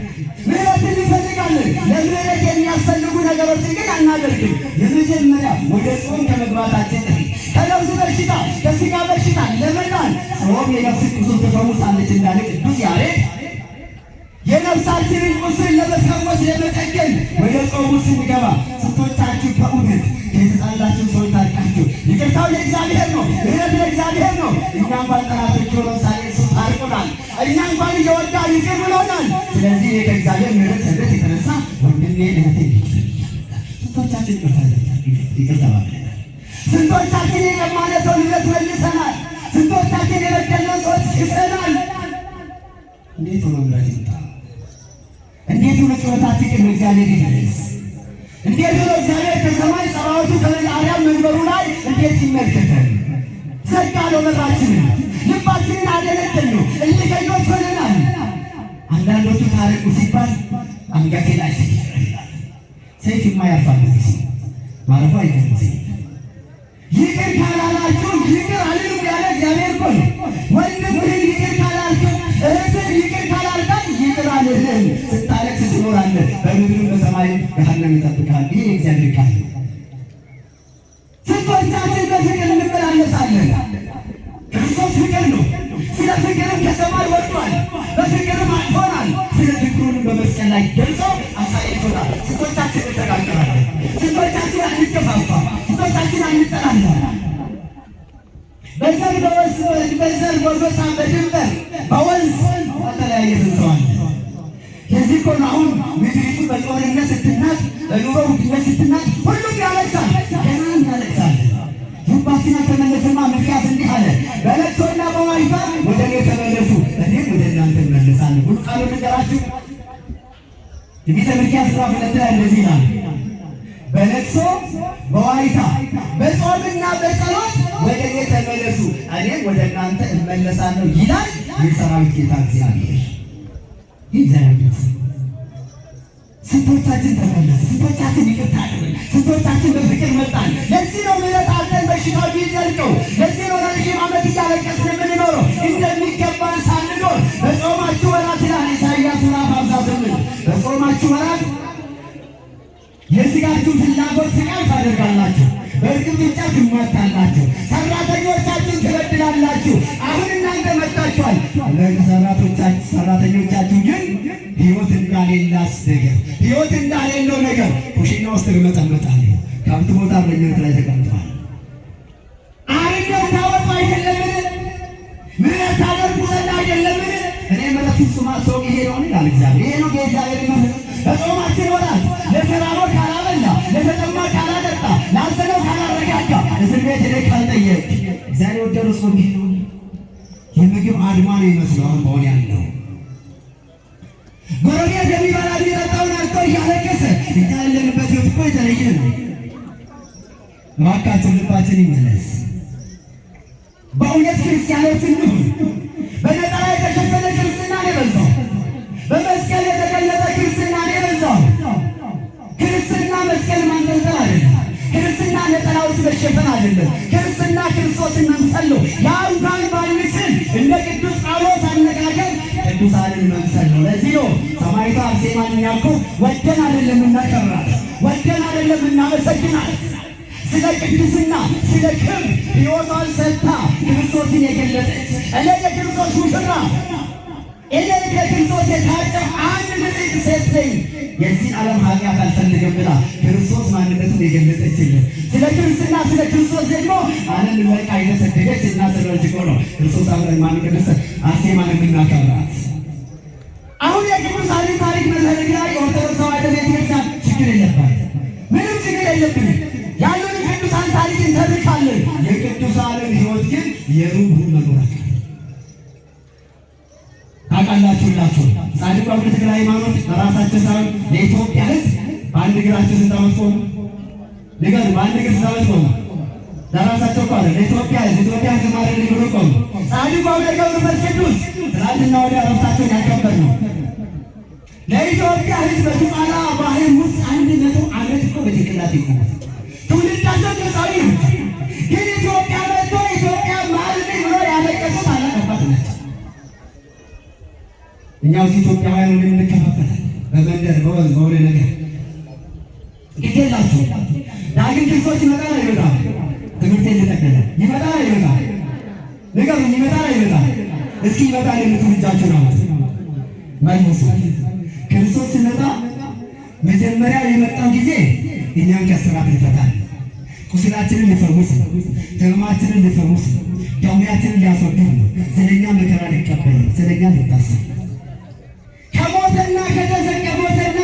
S1: ምህረትን እንፈልጋለን። ለምህረት የሚያስፈልጉ ነገሮችን ግን አናደርግም። የመጀመሪያ ወደ ጾም ከመግባታችን በፊት ከነፍስ በሽታ ከሥጋ በሽታ ለመዳን ጾም የነፍስ ቁስል ትፈውሳለች እንዳለ ቅዱስ ያሬድ የነፍሳችንን ቁስል ለመፈወስ ለመጠገን ወደ ጾሙ ስንገባ ስንቶቻችሁ በእውነት የተጣላችሁ ሰዎች ታርቃችሁ ይቅርታው የእግዚአብሔር ነው፣ ምህረት የእግዚአብሔር ነው። እኛ እንኳን ጠላቶች ሆነን ሳይሆን እሱ ታርቆናል። እኛ እንኳን እየወዳ ይቅር ብሎናል። ስለዚህ ከእግዚአብሔር ምህረት ህብረት የተነሳ ወንድሜ እህቴ ስንቶቻችን ይቅርታ ባለናል። ስንቶቻችን የቀማነ ሰው ንብረት መልሰናል። ስንቶቻችን የበደልነው ሰዎች ክሰናል። እንዴት ሆኖ ምሕረት ይምጣ? እንዴት ሆኖ ጩኸታችን ቅድመ እግዚአብሔር ይመለስ? እንዴት ሆኖ እግዚአብሔር ከሰማይ ጸባዖቱ ከአርያም መንበሩ ላይ እንዴት ይመልከተን? ዘጋነው በራችንን፣ ልባችንን አደነደልነው፣ እልከኞች ሆነናል። አንዳንዶቹ ታረቁ ሲባል አንገቴ ላይ ሰይፍ የማያርፋበት ጊዜ ማረፉ አይገርም። ይቅር ካላላችሁ ይቅር አልልም ያለ እግዚአብሔር እኮ ነው። ወንድምህን ይቅር ካላልከው፣ እህትን ይቅር ካላልካት ይቅር አልልም። ስታለቅስ ትኖራለህ፣ በምድርም በሰማይም ገሃነም ይጠብቃል። ይህ የእግዚአብሔር ቃል ነው። ስንቶቻችን በፍቅር እንመላለሳለን? ክርስቶስ ፍቅር ነው። ስለ ፍቅርም ከሰማይ ወርዷል፣ በፍቅርም አልፎናል። ስለ ፍቅሩንም በመስቀል ላይ ገልጾ አሳይቶናል። ስንቶቻችን እንተጋገራለን? ስንቶቻችን አንገፋፋ? ስንቶቻችን አንጠላላ? በዘር በዘር በጎሳ በድንበር በወንዝ በተለያየ ስንተዋል። የዚህ እኮ ነው አሁን ምድሪቱ በጦርነት ስትናጥ፣ በኑሮ ውድነት ስትናጥ ሁሉም ያለቅሳል፣ ገናም ያለቅሳል። ልባችን ተመለሰማ ምክንያት እንዲህ አለ፣ በለቅሶና በዋይታ ወደ እኔ ተመለሱ፣ እኔም ወደ እናንተ እመለሳለሁ ብሎ ቃሉ ነገራችሁ። ትንቢተ ሚክያስ ምዕራፍ 2 ላይ እንደዚህ ይላል፣ በለቅሶ በዋይታ በጾምና በጸሎት ወደ እኔ ተመለሱ፣ እኔም ወደ እናንተ እመለሳለሁ ይላል የሰራዊት ጌታ እግዚአብሔር። ይዘንስ ስንቶቻችን ተመለስ፣ ስንቶቻችን ይቅርታ አድርገን፣ ስንቶቻችን በፍቅር መጣን። ለዚህ ነው ምህረት አለን በሽታው ቢዘልቀው። ለዚህ ነው ረጅም ዓመት እያለቀስን የምንኖረው እንደሚገባን ሳንኖር። በጾማችሁ ወራት ይላል ኢሳይያስ ምዕራፍ 58 በጾማችሁ ወራት የሥጋችሁን ፍላጎት ስቃይ ታደርጋላችሁ፣ በእርግጥ ብቻ ትሟታላችሁ፣ ሰራተኞቻችሁን ትበድላላችሁ። አሁን እናንተ መጥታችኋል። ሰራተኞቻችሁ ግን ሕይወት እንዳሌላት ነገር፣ ሕይወት እንዳሌለው ነገር ኩሽና ውስጥ ግመጠመጣል። ከብት ቦታ በእኛት ላይ ተቀምጠዋል። አርነት ታወጡ አይደለምን? ምህረት ታደርጉ ዘንድ አይደለምን? እኔ ምሕረቱን ስማ ሰው ይሄ ነው ይላል እግዚአብሔር። ይሄ ነው የእግዚአብሔር ምሕረት። በጾማችን ወራት ለተራበው ካላበላ፣ ለተጠማ ካላጠጣ፣ ላዘነው ካላረጋጋ፣ እስር ቤት ሄደህ ካልጠየቅ እግዚአብሔር ወደሩ ሰው ይሄ ነው። የምግብ አድማ ነው ይመስለው አሁን በሆነ ያለው ጎረቤት የሚበላ ቢጠጣውን አርቶ እያለቀሰ እኛ ያለንበት ሕይወት እኮ የተለየ ነው። እባካችን ልባችን ይመለስ። በእውነት ክርስቲያኖች እንሁን። በነጠላ የተሸፈነ ክርስትና ነው የበዛው። በመስቀል የተገለጠ ክርስትና ነው የበዛው። ክርስትና መስቀል ማንጠልጠል አይደለም። ክርስትና ነጠላዎች መሸፈን አይደለም። ክርስትና ክርስቶስን መምሰል ነው። ያው እንኳን ባንችል እንደ ቅዱስ ጳውሎስ አነጋገር ቅዱሳንን መምሰል ነው። ለዚህ ነው ሰማዕቷ አርሴማን እኛ እኮ ወደን አይደለም እናከብራት፣ ወደን አይደለም እናመሰግናት። ስለ ቅድስና ስለ ክብር ሕይወቷን ሰጥታ ክርስቶስን የገለጠች እኔ የክርስቶስ ሙሽራ፣ እኔ የክርስቶስ የታጨሁ አንድ ንጽሕት ሴት ነኝ፣ የዚህ ዓለም ኃጢአት አልፈልግም ብላ ክርስቶስ ማንነቱን የገለጠችልን። ስለ ክርስትና ስለ ክርስቶስ ደግሞ ዓለም ለቃ የተሰደደች እና ስለሆነች እኮ ነው ክርስቶስ አብረን ማን ቅድስት አርሴማን የምናከብራት። አሁን የቅዱሳንን ታሪክ መዘርግ ላይ ኦርቶዶክስ ተዋሕዶ ቤተክርስቲያን ችግር የለባትም፣ ምንም ችግር የለብንም። ያሉን ቅዱሳን ታሪክ እንተርካለን። የቅዱሳንን ሕይወት ግን የሩብ መኖር ታውቃላችሁላችሁ። ጻድቁ አቡነ ተክለ ሃይማኖት ለራሳቸው ሳይሆን ለኢትዮጵያ ሕዝብ በአንድ እግራቸው ስንት ዓመት ቆሙ? ንገሩ። በአንድ እግር ስንት ዓመት ቆሙ? ለራሳቸው እኮ አይደል፣ ለኢትዮጵያ ሕዝብ። ኢትዮጵያ ሕዝብ ማለት ብሎ ቆሙ። ጻድቁ አቡነ ገብረ መንፈስ ቅዱስ ትናንትና ወዲያ ዕረፍታቸውን ያከበርነው ለኢትዮጵያ ሕዝብ በሱቃላ ባህር ውስጥ 100 ዓመት እኮ በጭንቅላት ይቆማል። ትውልዳቸው ግብፃዊ ነው። ግን ኢትዮጵያ መጥቶ ኢትዮጵያ ማለት ብሎ ያለቀሱት አላቀባት ናቸው። እኛው ኢትዮጵያውያን ሆነን እንከፋፈላለን በመንደር በወንዝ በሆነ ነገር ግዴላችሁ። ዳግም ክርስቶስ ይመጣል አይመጣም? ትምህርቴን ልጠቅልል። ይመጣል አይመጣም? ንገሩኝ። ይመጣል አይመጣም? እስኪ ይመጣል የምትሉ እጃችሁን አውጡ መልሱ። ክርስቶስ ሲመጣ መጀመሪያ የመጣው ጊዜ እኛን ከስራት ይፈታል። ቁስላችንን ሊፈውስ ነው። ሕመማችንን ሊፈውስ ነው። ደዌያችንን ሊያስወግድ ነው። ስለኛ መከራ ሊቀበል ነው። ስለኛ ሊታሰብ ከሞተና ከተዘቀሞተና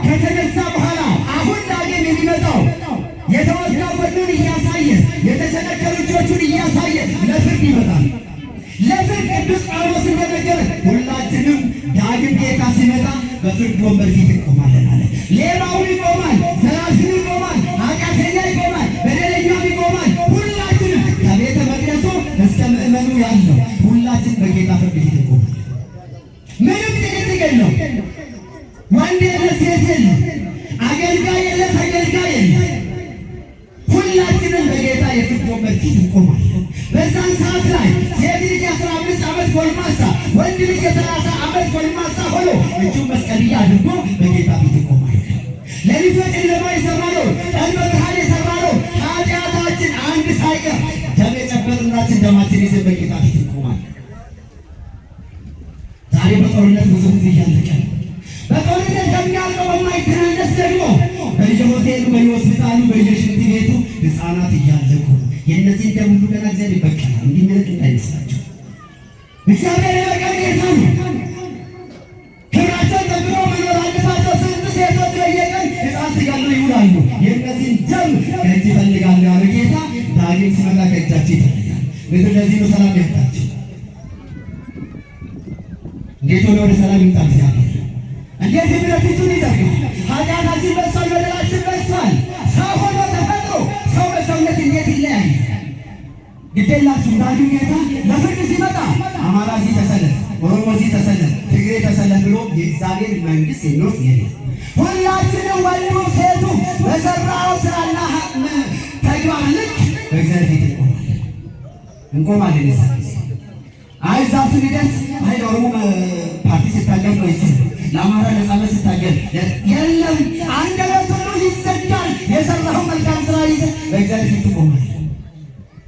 S1: ከተነሳ በኋላ አሁን ዳግም የሚመጣው የተወጋ ጎኑን እያሳየ የተቸነከሩ እጆቹን እያሳየ ለፍርድ ይመጣል። ለፍርድ ቅዱስ ጳውሎስ እንደነገረ ሁላችንም ዳግም ጌታ ሲመጣ በፍርድ ወንበር ፊት እንቆማለን አለ። ሌባውን ይቆማል፣ ዘራፊው ይቆማል፣ ኃጢአተኛ ይቆማል፣ በደለኛው ይቆማል። ሁላችንም ከቤተ መቅደሱ እስከ ምእመኑ ያለው ሁላችን በጌታ ፍርድ ፊት እንቆማለን። ምንም ጭቅጭቅ የለው። ወንድ የለ ሴት የለ፣ አገልጋይ የለ ተገልጋይ የለ። ሁላችንም በጌታ የፍርድ ወንበር ፊት እንቆማለን። በዛን ሰዓት ላይ ሴት ልጅ 15 ዓመት ጎልማሳ፣ ወንድ ልጅ 30 ዓመት ጎልማሳ ሆኖ እጁን መስቀልያ አድርጎ በጌታ ፊት ይቆማል። ሌሊት በጨለማ የሰራነው ቀን በብርሃን የሰራነው ኃጢአታችን አንድ ሳይቀር ደም የጨበጥናችን ደማችን ይዘን በጌታ ፊት እንቆማለን። ዛሬ በጦርነት ብዙ ጊዜ እያለቀ ነው። በጦርነት ከሚያልቀው በማይተናነስ ደግሞ በየሆቴሉ በየሆስፒታሉ በየሽንት ቤቱ ሕፃናት እያለቁ ነው። የእነዚህ ደም ሁሉ ገና እግዚአብሔር ይበቀላል። እንዲመለቅ እንዳይመስላቸው እግዚአብሔር የበቀል ጌታ ነው። ክብራቸውን ጠብቀው መኖር አለባቸው። ስንት ሴቶች በየቀን ሕፃን ሲገሉ ይውላሉ። የእነዚህን ደም ከእጅ ይፈልጋሉ ያለ ጌታ ዳግም ሲመጣ ከእጃቸው ይፈልጋል። ምድር ለዚህ ነው ሰላም ያጣችው። እንዴት ሆነ ወደ ሰላም ይምጣ እግዚአብሔር? እንዴት ምሕረቱን ይዘርጋል? ኃጢአታችን በዝቷል፣ በደላችን በዝቷል። ሰው ሆኖ ተፈጥሮ ሰው በሰውነት እንዴት ይለያል? ግዴላችሁ ዳግም ጌታ ለፍርድ ሲመጣ አማራ እዚህ ተሰለፍ፣ ኦሮሞ እዚህ ተሰለፍ፣ ትግሬ ተሰለፍ ብሎ የእግዚአብሔር መንግሥት የሚወስድ የለም። ሁላችንም ወንዱ ሴቱ በሰራው ስራና ተግባር ልክ በእግዚአብሔር ፊት እንቆማለን። የዛ ጊዜ አይ እዛ ስንደርስ አይ ለኦሮሞ ፓርቲ ስታገል ነው ይችል ለአማራ ነጻነት ስታገል የለም። አንደበት ሁሉ ይዘጋል። የሰራው መልካም ስራ ይዘ በእግዚአብሔር ፊት ትቆማለህ።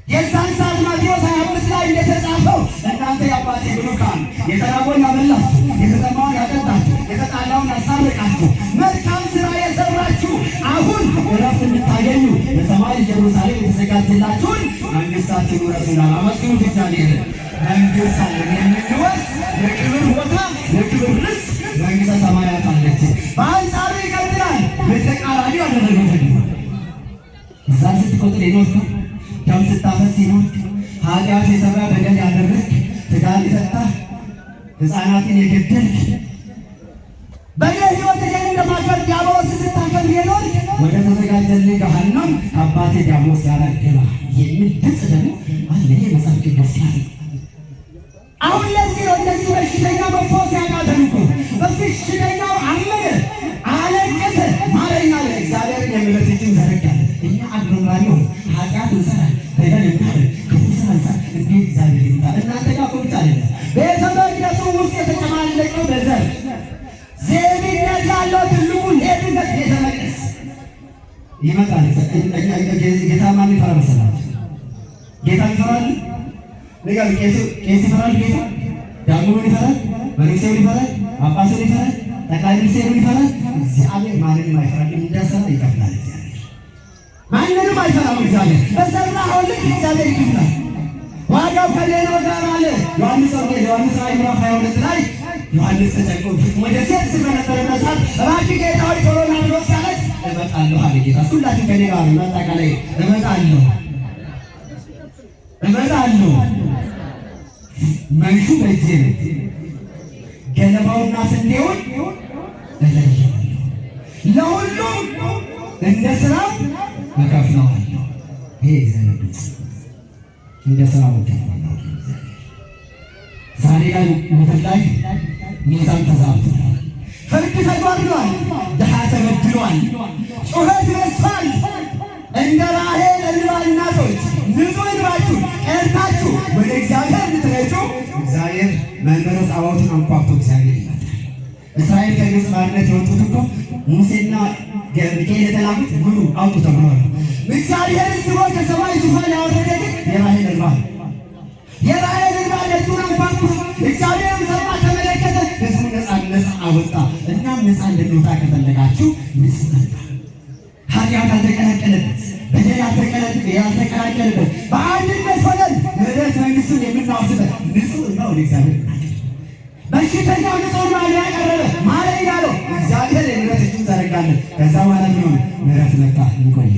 S1: የዛን ሰዓት ማቴዎስ 25 ላይ እንደተጻፈው እናንተ የአባቴ ብሩካን የተራበውን ያበላችሁ፣ የተጠማውን ያጠጣችሁ፣ የተጣላውን ያስታረቃችሁ፣ መልካም ስራ የሰራችሁ አሁን እረፍት እንድታገኙ በሰማይ ኢየሩሳሌም የተዘጋጀላችሁን መንግሥታችሁን ውረሱና አመስግኑት እግዚአብሔርን። መንግሥት አለን የምንወርስ የክብር ቦታ የክብር ርስት መንግሥተ ሰማያት አለች። በአንጻሩ ይቀጥላል። በተቃራኒ ያደረገው ደግሞ እዛ ስትቆጥር የኖርከው ደም ስታፈስ ይኖርክ፣ ኃጢአት የሰራ በደል ያደረግክ፣ ትዳር የፈታህ፣ ሕፃናትን የገደልክ፣ በየሕይወት እንደማከር ዲያብሎስ ስታከል የኖርክ ወደ ተዘጋጀልህ ገሃነም ከአባቴ ዲያብሎስ ጋር ግባ የሚል ድምፅ ደግሞ አለ። ይሄ መጽሐፍ ቅዱስ ያለ አሁን ለዚህ ነው እንደዚህ በሽተኛ መፈወስ ያቃተን እኮ። በሽተኛው አመነ፣ አለቀሰ፣ ማረኛ አለ። እግዚአብሔርን የምሕረት እጁን ዘረጋለ። እኛ አግረምራለሁ ኃጢአት እንሰራለን፣ በደል እናደርግ፣ ክፉ ስራ እንሰራለን። እንዴት እግዚአብሔር ይምጣ? እናንተ ጋር እኮ ብቻ አይደለም ቤተ መቅደሱ ውስጥ የተጨማለቀው በዘር ዜግነት ያለው ትልቁ ሌብነት ቤተ መቅደስ ይመጣል። ጌታ ማን ይፈራ መሰላችሁ? ጌታ ይፈራል። ነገር ቄስ ይፈራል። ጌታ ዳግሞን ይፈራል። መነኩሴውን ይፈራል። ጳጳሱን ይፈራል። ጠቅላይ ሚኒስቴሩን ይፈራል። እግዚአብሔር ማንንም አይፈራም። እንደሰራ ይከፍላል። እግዚአብሔር ማንንም አይፈራም። እግዚአብሔር በሰራኸው ልክ እግዚአብሔር ይከፍላል። ዋጋው ከሌላ ጋር አለ። ዮሐንስ ወንጌል ዮሐንስ ራዕይ ምዕራፍ 22 ላይ ዮሐንስ ተጨንቆ ወደ ሴት በነበረበት ሰዓት እባክህ ጌታ ሆይ ቶሎ ና ብሎ ሲያለቅስ እመጣለሁ አለ ጌታ። ሁላችሁ ከእኔ ጋር ነው። አጠቃላይ እመጣለሁ እመጣለሁ። መንሹ በእጄ ነው። ገለባውና ስንዴውን እለየዋለሁ። ለሁሉም እንደ ሥራው እከፍለዋለሁ። ይሄ እግዚአብሔር ድምፅ እንደ ሥራው እከፍለዋለሁ። ዛሬ ላይ ምድር ላይ ሚዛን ተዛብቷል። ፍርድ ተጓድሏል። ድሃ ተበድሏል። ጩኸት በዝቷል። እንደ ራሔል እንባ እናቶች ንጹሕ እንባችሁን ቀድታችሁ ወደ እግዚአብሔር እንድትረጩ እግዚአብሔር መንበረ ጸባዖትን አንኳኩቶ እግዚአብሔር ይመጣል። እስራኤል ከግብፅ ባርነት የወጡት እኮ ሙሴና ሚካኤል የተላኩት ምኑ አውጡ ተብሎ ነው። እግዚአብሔር ስቦ ከሰማይ ዙፋን ያወረደ ግን የራሔል እንባ ነው። የራሔል እንባ ደጁን አንኳኩቶ እግዚአብሔር ሰማ፣ ተመለከተ፣ ሕዝቡን ነፃ አወጣ። እናም ነፃ እንድንወጣ ከፈለጋችሁ ንጽሕና ኃጢአት ያልተቀላቀለበት በደል ያልተቀላቀለበት በአንድነት ሆነን ምሕረት መንግሥቱን የምናወርስበት ንጹሕ እንባ ወደ እግዚአብሔር እናቀርብ። በሽተኛው ንጹሕ እንባ ያቀረበ ማረኝ ያለው እግዚአብሔር የምሕረት እጁን ዘረጋለን። ከዛ በኋላ ምን ሆነ? ምሕረት መጣ። እንቆየ